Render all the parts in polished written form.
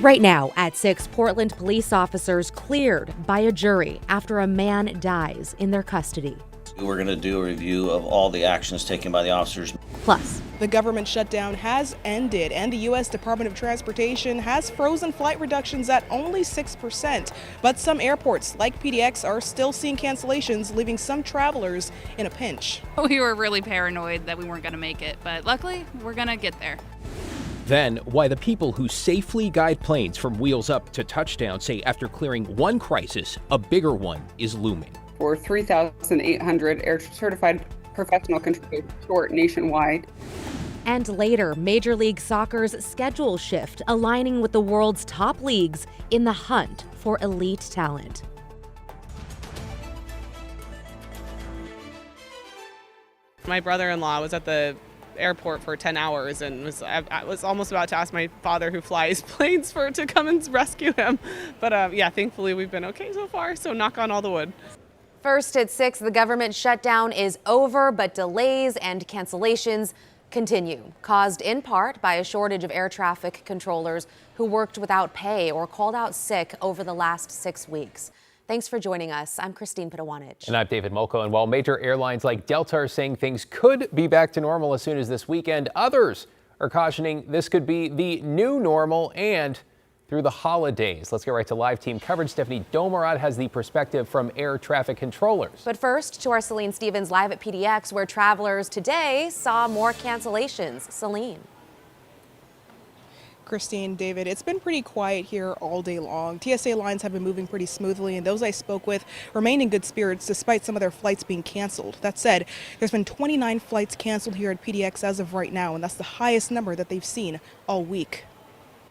Right now, at 6, Portland police officers cleared by a jury after a man dies in their custody. We're going to do a review of all the actions taken by the officers. Plus, the government shutdown has ended, and the U.S. Department of Transportation has frozen flight reductions at only 6%. But some airports, like PDX, are still seeing cancellations, leaving some travelers in a pinch. We were really paranoid that we weren't going to make it, but luckily, we're going to get there. Then, why the people who safely guide planes from wheels up to touchdown say after clearing one crisis, a bigger one is looming. For 3,800 air-certified professional controllers short nationwide. And later, Major League Soccer's schedule shift, aligning with the world's top leagues in the hunt for elite talent. My brother-in-law was at the airport for 10 hours and I was almost about to ask my father, who flies planes, to come and rescue him. But yeah, thankfully we've been okay so far, so knock on all the wood. First at 6, the government shutdown is over, but delays and cancellations continue, caused in part by a shortage of air traffic controllers who worked without pay or called out sick over the last 6 weeks. Thanks for joining us. I'm Christine Pitawanich. And I'm David Molko. And while major airlines like Delta are saying things could be back to normal as soon as this weekend, others are cautioning this could be the new normal and through the holidays. Let's get right to live team coverage. Stephanie Domerad has the perspective from air traffic controllers. But first, to our Celine Stevens live at PDX, where travelers today saw more cancellations. Celine. Christine, David, it's been pretty quiet here all day long. TSA lines have been moving pretty smoothly, and those I spoke with remain in good spirits despite some of their flights being canceled. That said, there's been 29 flights canceled here at PDX as of right now, and that's the highest number that they've seen all week.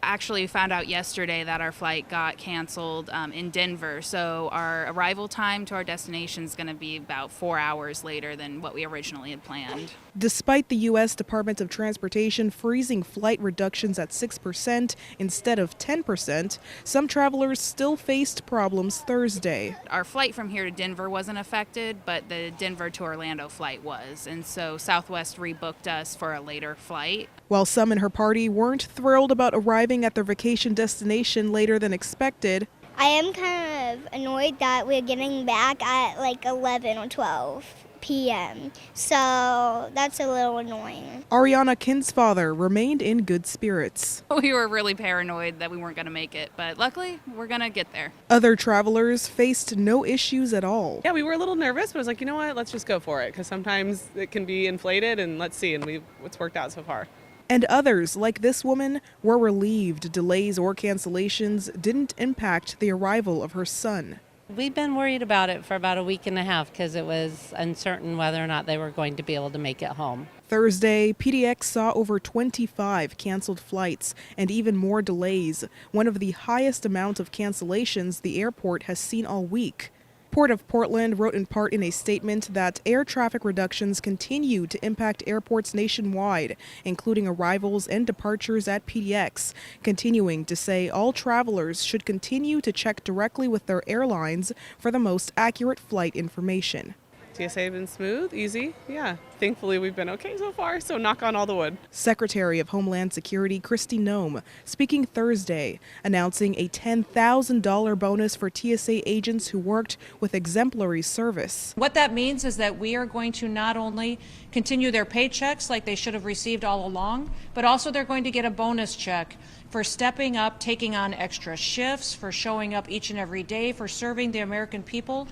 Actually found out yesterday that our flight got canceled in Denver, so our arrival time to our destination is going to be about 4 hours later than what we originally had planned. Despite the U.S. Department of Transportation freezing flight reductions at 6% instead of 10%, some travelers still faced problems Thursday. Our flight from here to Denver wasn't affected, but the Denver to Orlando flight was, and so Southwest rebooked us for a later flight. While some in her party weren't thrilled about arriving at their vacation destination later than expected, I am kind of annoyed that we're getting back at like 11 or 12 p.m. So that's a little annoying. Ariana Kinsfather remained in good spirits. We were really paranoid that we weren't going to make it, but luckily we're going to get there. Other travelers faced no issues at all. Yeah, we were a little nervous, but I was like, you know what, let's just go for it, because sometimes it can be inflated, and let's see, and it's worked out so far. And others, like this woman, were relieved delays or cancellations didn't impact the arrival of her son. We've been worried about it for about a week and a half because it was uncertain whether or not they were going to be able to make it home. Thursday, PDX saw over 25 canceled flights and even more delays, one of the highest amount of cancellations the airport has seen all week. Port of Portland wrote in part in a statement that air traffic reductions continue to impact airports nationwide, including arrivals and departures at PDX, continuing to say all travelers should continue to check directly with their airlines for the most accurate flight information. TSA been smooth, easy, yeah. Thankfully we've been okay so far, so knock on all the wood. Secretary of Homeland Security Kristi Noem speaking Thursday, announcing a $10,000 bonus for TSA agents who worked with exemplary service. What that means is that we are going to not only continue their paychecks like they should have received all along, but also they're going to get a bonus check for stepping up, taking on extra shifts, for showing up each and every day, for serving the American people.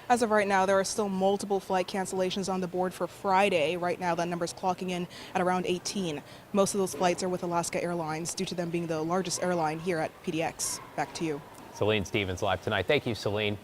As of right now, there are still multiple flight cancellations on the board for Friday. Right now, that number is clocking in at around 18. Most of those flights are with Alaska Airlines due to them being the largest airline here at PDX. Back to you. Celine Stevens live tonight. Thank you, Celine.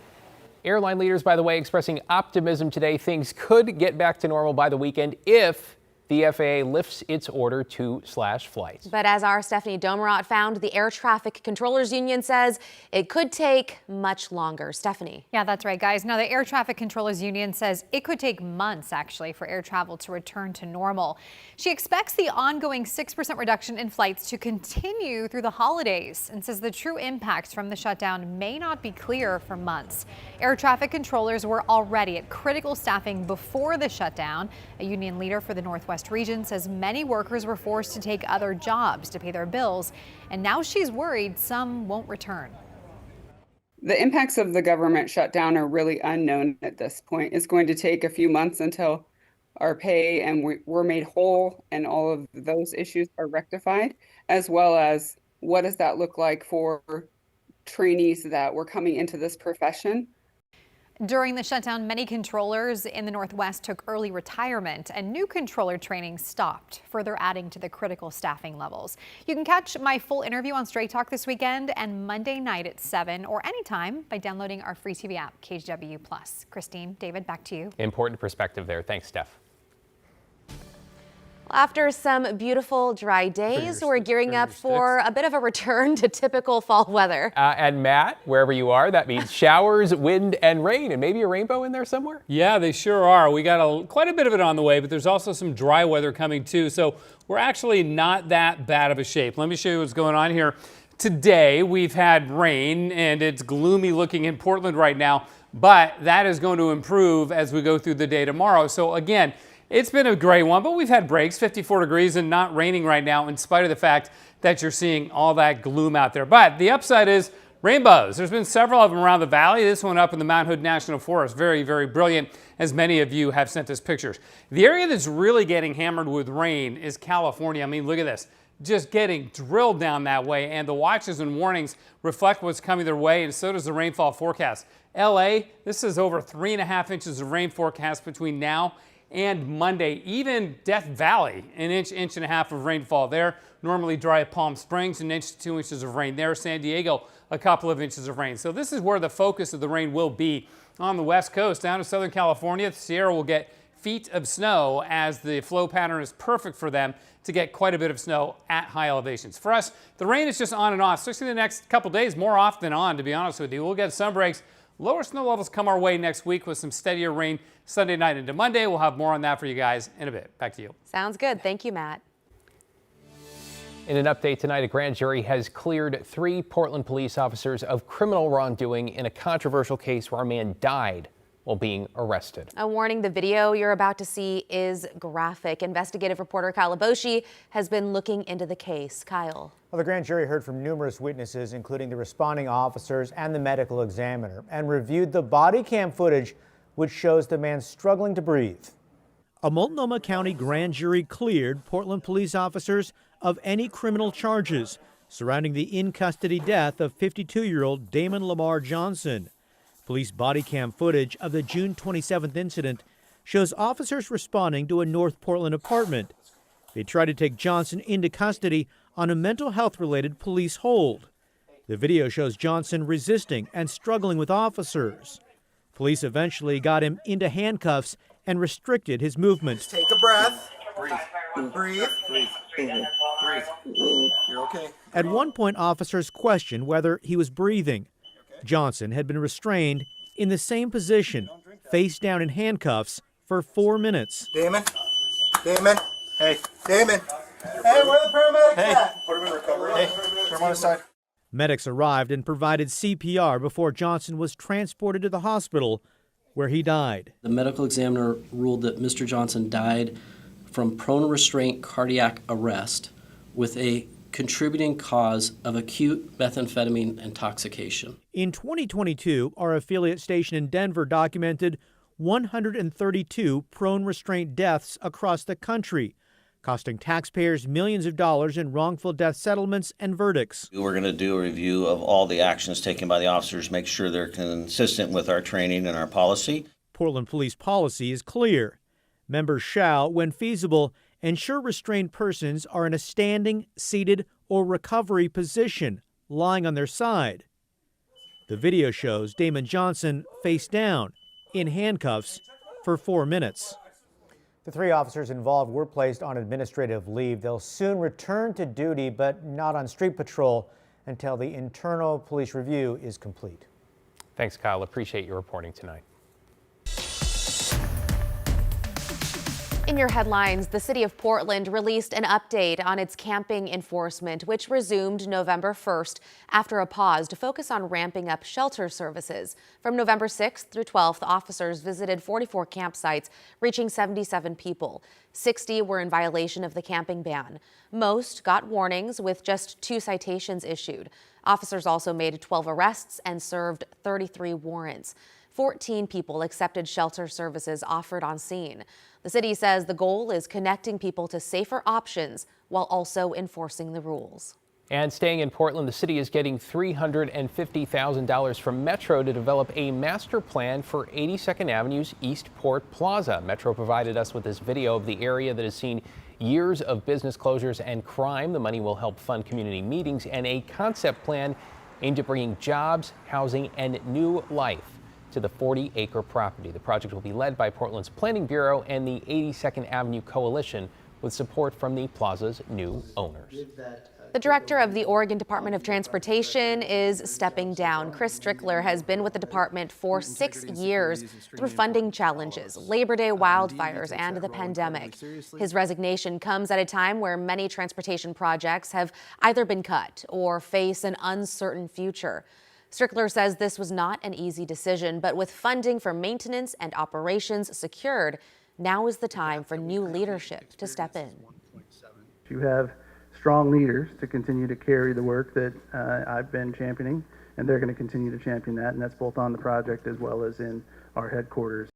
Airline leaders, by the way, expressing optimism today. Things could get back to normal by the weekend if the FAA lifts its order to slash flights. But as our Stephanie Domerad found, the Air Traffic Controllers Union says it could take much longer. Stephanie. Yeah, that's right, guys. Now, the Air Traffic Controllers Union says it could take months, actually, for air travel to return to normal. She expects the ongoing 6% reduction in flights to continue through the holidays and says the true impacts from the shutdown may not be clear for months. Air traffic controllers were already at critical staffing before the shutdown. A union leader for the Northwest Northwest region says many workers were forced to take other jobs to pay their bills, and now she's worried some won't return. The impacts of the government shutdown are really unknown at this point. It's going to take a few months until our pay and we're made whole and all of those issues are rectified, as well as what does that look like for trainees that were coming into this profession. During the shutdown, many controllers in the Northwest took early retirement and new controller training stopped, further adding to the critical staffing levels. You can catch my full interview on Straight Talk this weekend and Monday night at 7 or anytime by downloading our free TV app, KGW+. Christine, David, back to you. Important perspective there. Thanks, Steph. After some beautiful dry days, we're gearing up for a bit of a return to typical fall weather. And Matt, wherever you are, that means showers, wind, and rain, and maybe a rainbow in there somewhere? Yeah, they sure are. We got quite a bit of it on the way, but there's also some dry weather coming too, so we're actually not that bad of a shape. Let me show you what's going on here. Today, we've had rain, and it's gloomy looking in Portland right now, but that is going to improve as we go through the day tomorrow. So again, it's been a gray one, but we've had breaks, 54 degrees and not raining right now in spite of the fact that you're seeing all that gloom out there. But the upside is rainbows. There's been several of them around the valley. This one up in the Mount Hood National Forest, very, very brilliant, as many of you have sent us pictures. The area that's really getting hammered with rain is California. I mean, look at this. Just getting drilled down that way, and the watches and warnings reflect what's coming their way, and so does the rainfall forecast. LA, this is over 3.5 inches of rain forecast between now and Monday. Even Death Valley, an inch and a half of rainfall there. Normally dry at Palm Springs, 1 inch to 2 inches of rain there. San Diego, a couple of inches of rain. So this is where the focus of the rain will be on the West Coast. Down to Southern California, the Sierra will get feet of snow as the flow pattern is perfect for them to get quite a bit of snow at high elevations. For us, the rain is just on and off, especially the next couple days, more off than on, to be honest with you. We'll get some breaks. Lower snow levels come our way next week with some steadier rain Sunday night into Monday. We'll have more on that for you guys in a bit. Back to you. Sounds good. Thank you, Matt. In an update tonight, a grand jury has cleared 3 Portland police officers of criminal wrongdoing in a controversial case where a man died while being arrested. A warning, the video you're about to see is graphic. Investigative reporter Kyle Aboshi has been looking into the case. Kyle. Well, the grand jury heard from numerous witnesses, including the responding officers and the medical examiner, and reviewed the body cam footage, which shows the man struggling to breathe. A Multnomah County grand jury cleared Portland police officers of any criminal charges surrounding the in-custody death of 52-year-old Damon Lamar Johnson. Police body cam footage of the June 27th incident shows officers responding to a North Portland apartment. They tried to take Johnson into custody on a mental health-related police hold. The video shows Johnson resisting and struggling with officers. Police eventually got him into handcuffs and restricted his movement. Take a breath. Breathe. Breathe. Breathe. Breathe. You're okay. At one point, officers questioned whether he was breathing. Johnson had been restrained in the same position, face down in handcuffs, for 4 minutes. Damon. Damon. Hey. Damon. Hey, where are the paramedics at? Put him in recovery. Hey, turn him on his side. Medics arrived and provided CPR before Johnson was transported to the hospital, where he died. The medical examiner ruled that Mr. Johnson died from prone restraint cardiac arrest with a contributing cause of acute methamphetamine intoxication. In 2022, our affiliate station in Denver documented 132 prone restraint deaths across the country, costing taxpayers millions of dollars in wrongful death settlements and verdicts. We're going to do a review of all the actions taken by the officers, make sure they're consistent with our training and our policy. Portland police policy is clear. Members shall, when feasible, ensure restrained persons are in a standing, seated, or recovery position, lying on their side. The video shows Damon Johnson face down, in handcuffs, for 4 minutes. The 3 officers involved were placed on administrative leave. They'll soon return to duty, but not on street patrol until the internal police review is complete. Thanks, Kyle. Appreciate your reporting tonight. In your headlines, the city of Portland released an update on its camping enforcement, which resumed November 1st after a pause to focus on ramping up shelter services. From November 6th through 12th, officers visited 44 campsites, reaching 77 people. 60 were in violation of the camping ban. Most got warnings, with just 2 citations issued. Officers also made 12 arrests and served 33 warrants. 14 people accepted shelter services offered on scene. The city says the goal is connecting people to safer options while also enforcing the rules. And staying in Portland, the city is getting $350,000 from Metro to develop a master plan for 82nd Avenue's Eastport Plaza. Metro provided us with this video of the area that has seen years of business closures and crime. The money will help fund community meetings and a concept plan aimed at bringing jobs, housing, and new life to the 40-acre property. The project will be led by Portland's Planning Bureau and the 82nd Avenue Coalition, with support from the plaza's new owners. The director of the Oregon Department of Transportation is stepping down. Chris Strickler has been with the department for 6 years through funding challenges, Labor Day wildfires, and the pandemic. His resignation comes at a time where many transportation projects have either been cut or face an uncertain future. Strickler says this was not an easy decision, but with funding for maintenance and operations secured, now is the time for new leadership to step in. You have strong leaders to continue to carry the work that I've been championing, and they're going to continue to champion that, and that's both on the project as well as in our headquarters.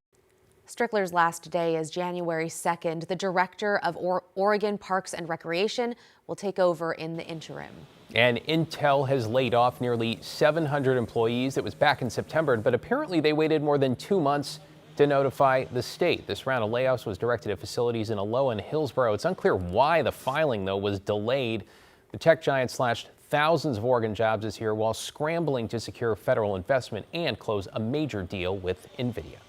Strickler's last day is January 2nd. The director of Oregon Parks and Recreation will take over in the interim. And Intel has laid off nearly 700 employees. It was back in September, but apparently they waited more than 2 months to notify the state. This round of layoffs was directed at facilities in Aloha and Hillsborough. It's unclear why the filing, though, was delayed. The tech giant slashed thousands of Oregon jobs this year while scrambling to secure federal investment and close a major deal with NVIDIA.